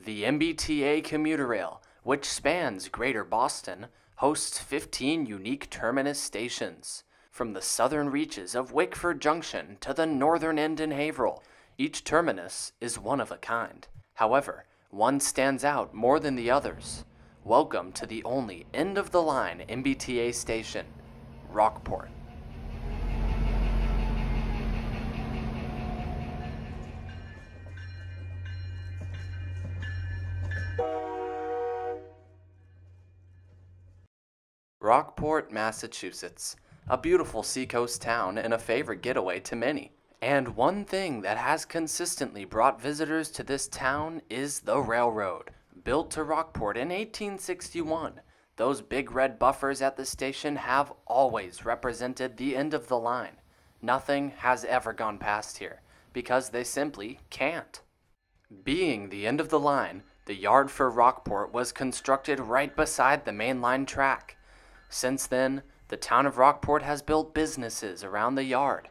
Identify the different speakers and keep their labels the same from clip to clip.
Speaker 1: The MBTA commuter rail, which spans Greater Boston, hosts 15 unique terminus stations. From the southern reaches of Wickford Junction to the northern end in Haverhill, each terminus is one of a kind. However, one stands out more than the others. Welcome to the only end-of-the-line MBTA station, Rockport. Rockport, Massachusetts, a beautiful seacoast town and a favorite getaway to many. And one thing that has consistently brought visitors to this town is the railroad. Built to Rockport in 1861, those big red buffers at the station have always represented the end of the line. Nothing has ever gone past here, because they simply can't. Being the end of the line, the yard for Rockport was constructed right beside the main line track. Since then, the town of Rockport has built businesses around the yard.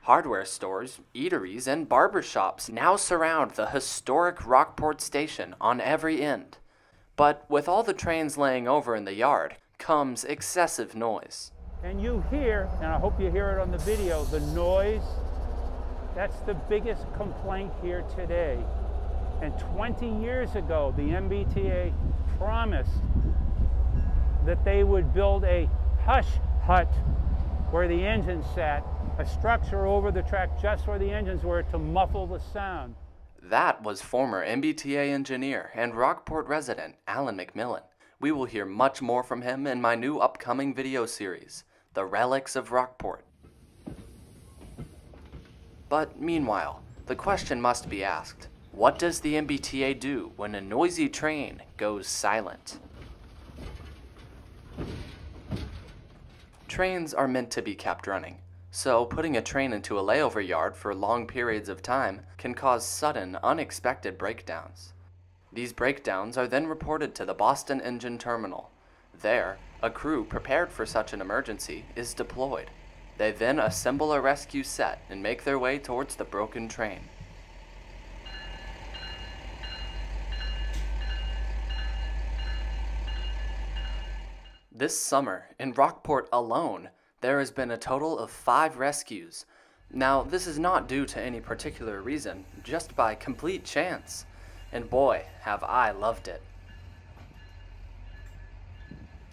Speaker 1: Hardware stores, eateries, and barber shops now surround the historic Rockport station on every end. But with all the trains laying over in the yard comes excessive noise.
Speaker 2: And you hear, and I hope you hear it on the video, the noise. That's the biggest complaint here today. And 20 years ago, the MBTA promised that they would build a hush hut where the engines sat, a structure over the track just where the engines were to muffle the sound.
Speaker 1: That was former MBTA engineer and Rockport resident Alan McMillan. We will hear much more from him in my new upcoming video series, The Relics of Rockport. But meanwhile, the question must be asked, what does the MBTA do when a noisy train goes silent? Trains are meant to be kept running, so putting a train into a layover yard for long periods of time can cause sudden, unexpected breakdowns. These breakdowns are then reported to the Boston Engine Terminal. There, a crew prepared for such an emergency is deployed. They then assemble a rescue set and make their way towards the broken train. This summer, in Rockport alone, there has been a total of 5 rescues. Now, this is not due to any particular reason, just by complete chance. And boy, have I loved it.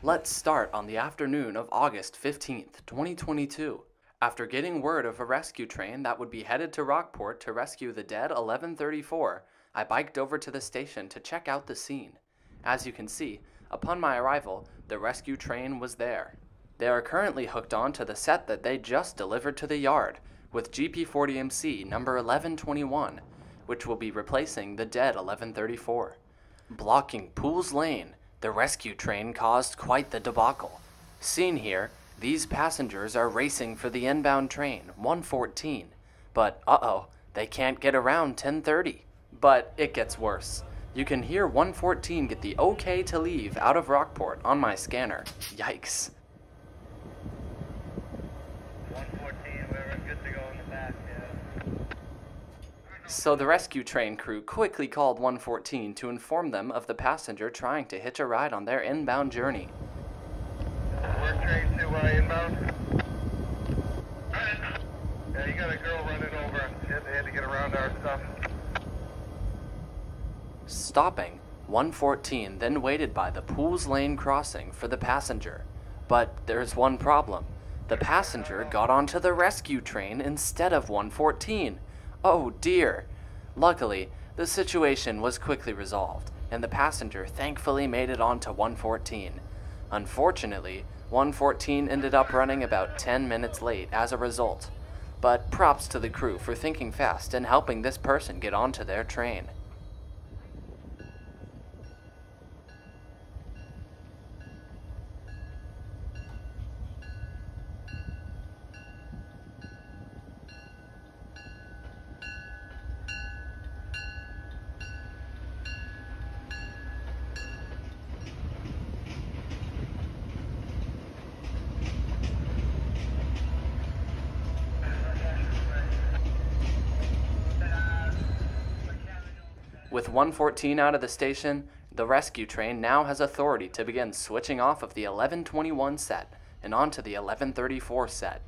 Speaker 1: Let's start on the afternoon of August 15th, 2022. After getting word of a rescue train that would be headed to Rockport to rescue the dead 1134, I biked over to the station to check out the scene. As you can see, upon my arrival, the rescue train was there. They are currently hooked on to the set that they just delivered to the yard, with GP40MC number 1121, which will be replacing the dead 1134. Blocking Pools Lane, the rescue train caused quite the debacle. Seen here, these passengers are racing for the inbound train, 114, but they can't get around 1030. But it gets worse. You can hear 114 get the okay to leave out of Rockport on my scanner. Yikes.
Speaker 3: 114, we're good to go in the back, yeah.
Speaker 1: So the rescue train crew quickly called 114 to inform them of the passenger trying to hitch a ride on their inbound journey.
Speaker 3: Work train to inbound. Yeah, you got a girl running over. They had to get around our stuff.
Speaker 1: Stopping, 114 then waited by the Pools Lane crossing for the passenger. But there's one problem. The passenger got onto the rescue train instead of 114. Oh dear. Luckily, the situation was quickly resolved, and the passenger thankfully made it onto 114. Unfortunately, 114 ended up running about 10 minutes late as a result. But props to the crew for thinking fast and helping this person get onto their train. With 114 out of the station, the rescue train now has authority to begin switching off of the 1121 set and onto the 1134 set.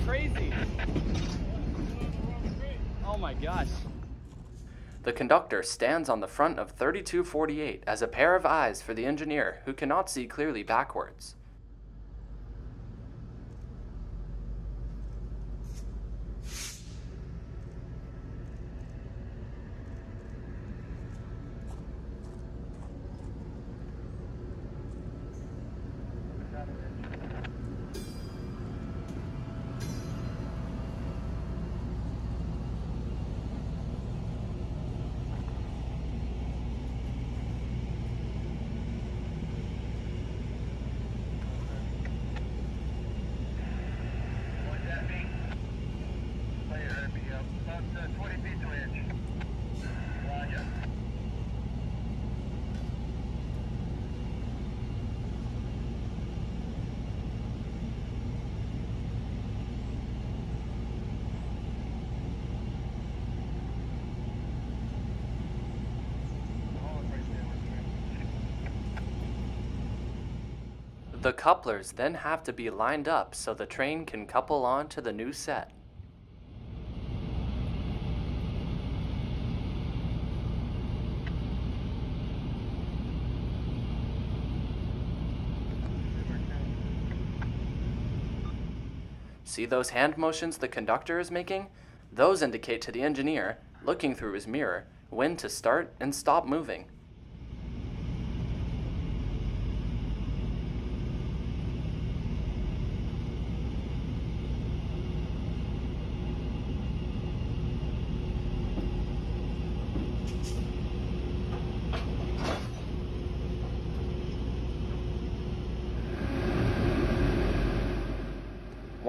Speaker 4: Crazy. Oh my gosh.
Speaker 1: The conductor stands on the front of 3248 as a pair of eyes for the engineer who cannot see clearly backwards. The couplers then have to be lined up so the train can couple on to the new set. See those hand motions the conductor is making? Those indicate to the engineer, looking through his mirror, when to start and stop moving.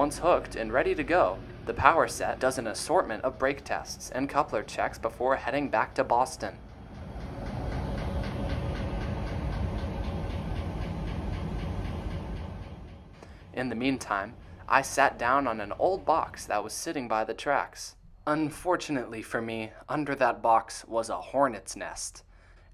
Speaker 1: Once hooked and ready to go, the power set does an assortment of brake tests and coupler checks before heading back to Boston. In the meantime, I sat down on an old box that was sitting by the tracks. Unfortunately for me, under that box was a hornet's nest,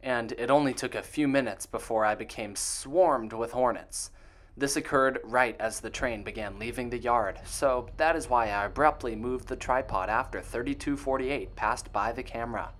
Speaker 1: and it only took a few minutes before I became swarmed with hornets. This occurred right as the train began leaving the yard, so that is why I abruptly moved the tripod after 3248 passed by the camera.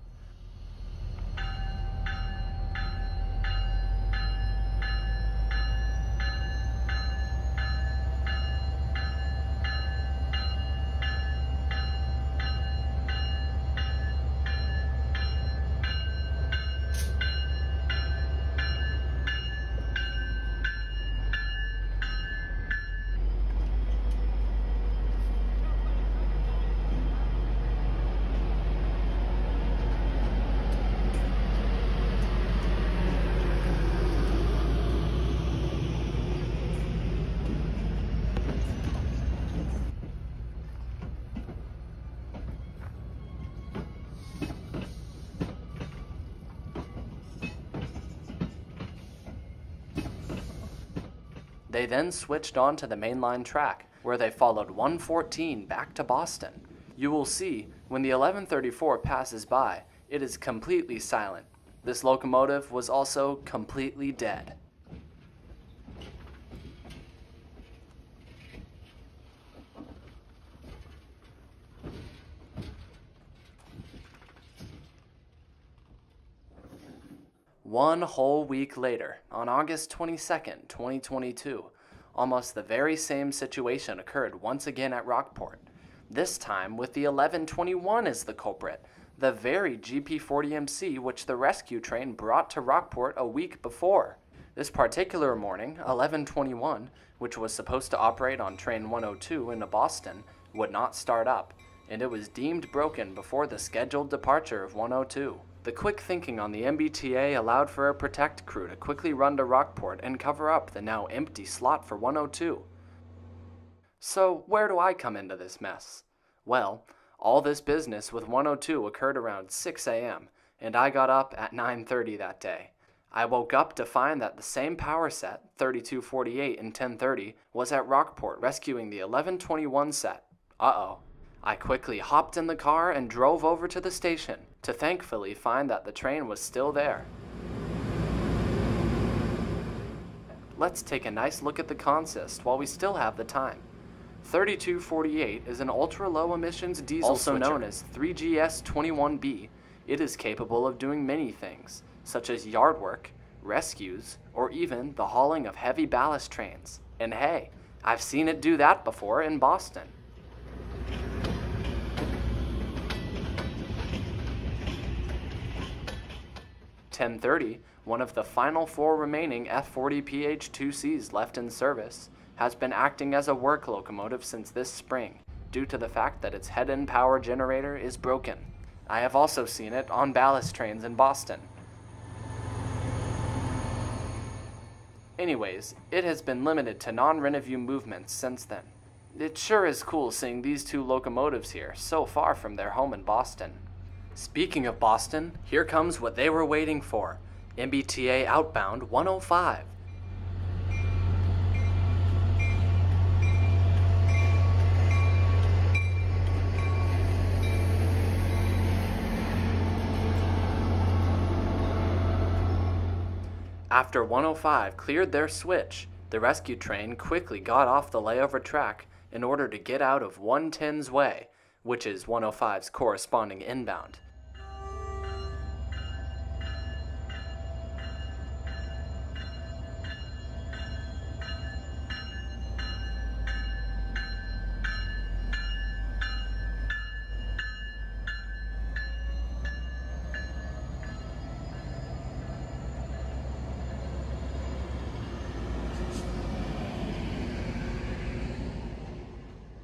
Speaker 1: They then switched on to the mainline track, where they followed 114 back to Boston. You will see, when the 1134 passes by, it is completely silent. This locomotive was also completely dead. One whole week later, on August 22nd, 2022, almost the very same situation occurred once again at Rockport. This time with the 1121 as the culprit, the very GP40MC which the rescue train brought to Rockport a week before. This particular morning, 1121, which was supposed to operate on train 102 into Boston, would not start up, and it was deemed broken before the scheduled departure of 102. The quick thinking on the MBTA allowed for a protect crew to quickly run to Rockport and cover up the now empty slot for 102. So where do I come into this mess? Well, all this business with 102 occurred around 6 a.m., and I got up at 9:30 that day. I woke up to find that the same power set, 3248 and 1030, was at Rockport rescuing the 1121 set. Uh-oh. I quickly hopped in the car and drove over to the station to thankfully find that the train was still there. Let's take a nice look at the consist while we still have the time. 3248 is an ultra-low emissions diesel also known as 3GS21B. It is capable of doing many things, such as yard work, rescues, or even the hauling of heavy ballast trains. And hey, I've seen it do that before in Boston. .1030, one of the final 4 remaining F40PH2Cs left in service, has been acting as a work locomotive since this spring, due to the fact that its head-end power generator is broken. I have also seen it on ballast trains in Boston. Anyways, it has been limited to non-Renovue movements since then. It sure is cool seeing these 2 locomotives here, so far from their home in Boston. Speaking of Boston, here comes what they were waiting for, MBTA outbound 105. After 105 cleared their switch, the rescue train quickly got off the layover track in order to get out of 110's way, which is 105's corresponding inbound.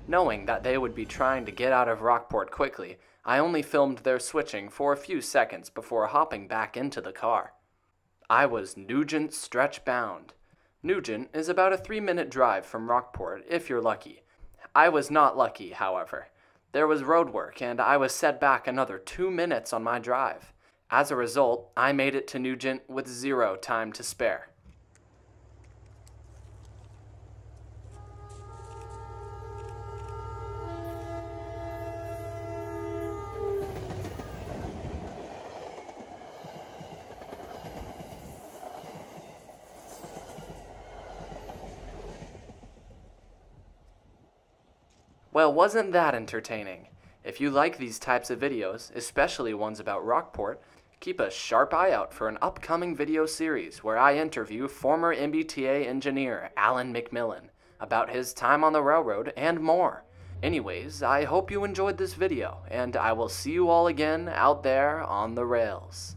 Speaker 1: Knowing that they would be trying to get out of Rockport quickly, I only filmed their switching for a few seconds before hopping back into the car. I was Nugent stretch bound. Nugent is about a 3-minute drive from Rockport if you're lucky. I was not lucky, however. There was road work and I was set back another 2 minutes on my drive. As a result, I made it to Nugent with 0 time to spare. Well, wasn't that entertaining? If you like these types of videos, especially ones about Rockport, keep a sharp eye out for an upcoming video series where I interview former MBTA engineer Alan McMillan about his time on the railroad and more. Anyways, I hope you enjoyed this video, and I will see you all again out there on the rails.